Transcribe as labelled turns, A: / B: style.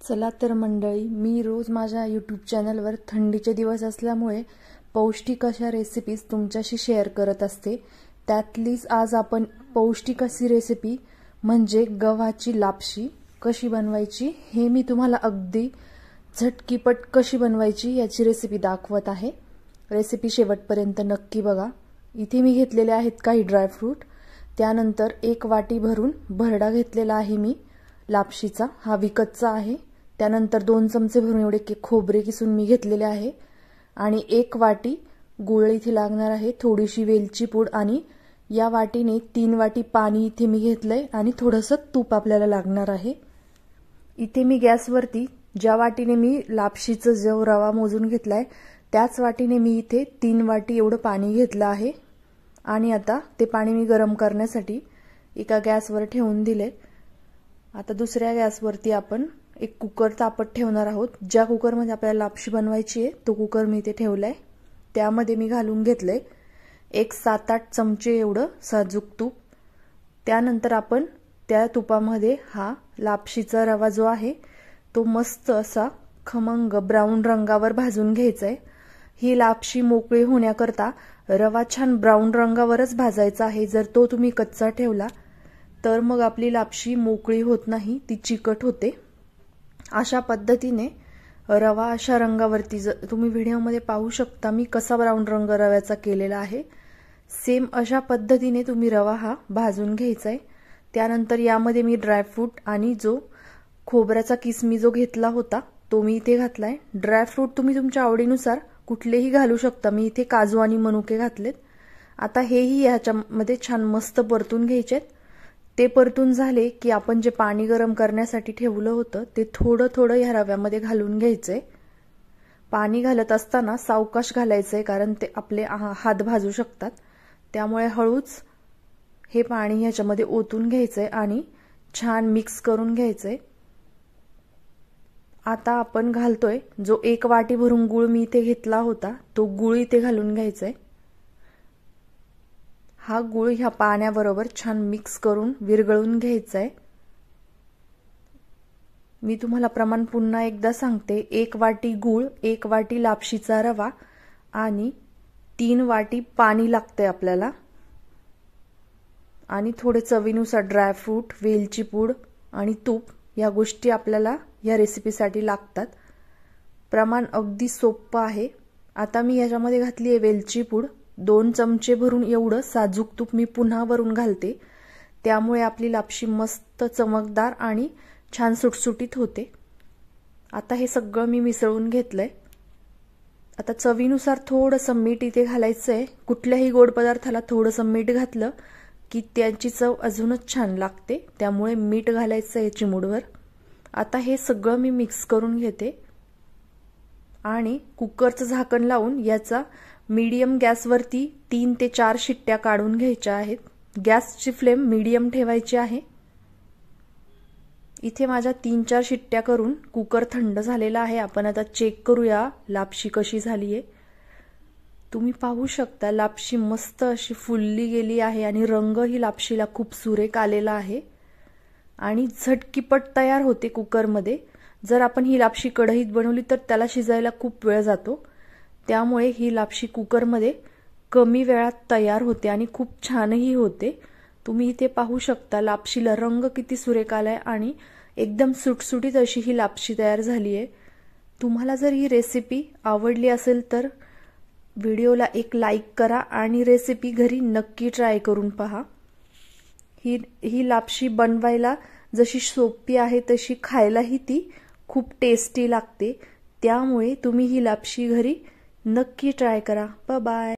A: चला तर मंडळी, मी रोज माझ्या यूट्यूब चॅनलवर थंडीचे दिवस असल्यामुळे पौष्टिक अशा रेसिपीज तुमच्याशी शेअर करत असते। त्यातलीच आज आपण पौष्टिक अशी रेसिपी म्हणजे गव्हाची लापशी कशी बनवायची हे मी तुम्हाला अगदी झटकीपट कशी बनवायची याची रेसिपी दाखवत आहे। रेसिपी शेवटपर्यंत नक्की बघा। इथे मी घेतलेले आहेत काही ड्रायफ्रूट, त्यानंतर 1 वाटी भरून भरडा घेतलेला आहे मी लापशीचा, हा विकतचा आहे। त्यानंतर 2 चमचे भरून एवढे खोबरे किसून मी घेतलेले आहे आणि 1 वाटी गूळ इथे लागणार आहे, थोडीशी वेलची पूड आणि या वाटीने 3 वाटी पाणी इथे मी घेतलंय आणि थोडंसं तूप आपल्याला लागणार आहे। इथे मी गॅसवरती ज्या वाटीने मी लापशीचा जो रवा मोजून घेतलाय त्याच वाटीने मी इथे 3 वाटी एवढं पाणी घेतलं आहे आणि आता ते पाणी मी गरम करण्यासाठी एका गॅसवर ठेवून दिले। आता दुसऱ्या गॅसवरती आपण एक कुकर तापत ठेवणार आहोत। ज्या कुकरमध्ये आपल्याला लापशी बनवायची आहे तो कुकर मी इथे ठेवलाय। त्यामध्ये मी घालून घेतलंय एक 7-8 चमचे एवढं साजूक तूप। त्यानंतर आपण त्या तुपामध्ये हा लापशीचा रवा जो आहे तो मस्त असा खमंग ब्राऊन रंगावर भाजून घ्यायचा आहे। ही लापशी मोकळी होण्याकरता रवा छान ब्राऊन रंगावरच भाजायचा आहे। जर तो तुम्ही कच्चा ठेवला तर मग आपली लापशी मोकळी होत नाही, ती चिकट होते। अशा पद्धतीने रवा अशा रंगावरती तुम्ही व्हिडिओमध्ये पाहू शकता मी कसा ब्राऊन रंग रव्याचा केलेला आहे। सेम अशा पद्धतीने तुम्ही रवा हा भाजून घ्यायचा आहे। त्यानंतर यामध्ये मी ड्रायफ्रूट आणि जो खोबऱ्याचा किस मी जो घेतला होता तो मी इथे घातलाय। ड्रायफ्रूट तुम्ही तुमच्या आवडीनुसार कुठलेही घालू शकता, मी इथे काजू आणि मनुके घातलेत। आता हेही याच्यामध्ये छान मस्त परतून घ्यायचेत। ते परतून झाले की आपण जे पाणी गरम करण्यासाठी ठेवलं होतं ते थोडं थोडं या रव्यामध्ये घालून घ्यायचंय। पाणी घालत असताना सावकाश घालायचंय कारण ते आपले हात भाजू शकतात, त्यामुळे हळूच हे पाणी ह्याच्यामध्ये ओतून घ्यायचंय आणि छान मिक्स करून घ्यायचंय। आता आपण घालतोय जो 1 वाटी भरून गूळ मी इथे घेतला होता तो गूळ इथे घालून घ्यायचंय। हा गूळ ह्या पाण्याबरोबर छान मिक्स करून विरघळून घ्यायचा आहे। मी तुम्हाला प्रमाण पुन्हा एकदा सांगते, 1 वाटी गूळ, 1 वाटी लापशीचा रवा आणि 3 वाटी पाणी लागते आपल्याला आणि थोडे चवीनुसार ड्रायफ्रूट, वेलची पूड आणि तूप या गोष्टी आपल्याला या रेसिपीसाठी लागतात। प्रमाण अगदी सोपं आहे। आता मी याच्यामध्ये घातली आहे वेलची पूड, 2 चमचे भरून एवढं साजूक तूप मी पुन्हा वरून घालते, त्यामुळे आपली लापशी मस्त चमकदार आणि छान सुटसुटीत होते। आता हे सगळं मी मिसळून घेतलंय। आता चवीनुसार थोडंसं मीठ इथे घालायचंय। कुठल्याही गोड पदार्थाला थोडंसं मीठ घातलं की त्याची चव अजूनच छान लागते, त्यामुळे मीठ घालायचंय चिमूटभर। आता हे सगळं मी मिक्स करून घेते आणि कुकरचं झाकण लावून याचा मीडियम गॅसवरती 3 ते 4 शिट्ट्या काढून घ्यायच्या आहेत। गॅसची फ्लेम मीडियम ठेवायची आहे। इथे माझ्या 3-4 शिट्ट्या करून कुकर थंड झालेला आहे। आपण आता चेक करूया लापशी कशी झालीये। तुम्ही पाहू शकता लापशी मस्त अशी फुलली गेली आहे आणि रंगही लापशीला खूप सुरेख आलेला आहे आणि झटकीपट तयार होते कुकरमध्ये। जर आपण ही लापशी कढईत बनवली तर त्याला शिजायला खूप वेळ जातो, त्यामुळे ही लापशी कुकरमध्ये कमी वेळात तयार होते आणि खूप छानही होते। तुम्ही इथे पाहू शकता लापशीला रंग किती सुरेख आलाय आणि एकदम सुटसुटीत अशी ही लापशी तयार झाली आहे। तुम्हाला जर ही रेसिपी आवडली असेल तर व्हिडिओला एक लाईक करा आणि रेसिपी घरी नक्की ट्राय करून पहा। ही लापशी बनवायला जशी सोपी आहे तशी खायलाही ती खूप टेस्टी लागते, त्यामुळे तुम्ही ही लापशी घरी नक्की ट्राय करा। Bye bye.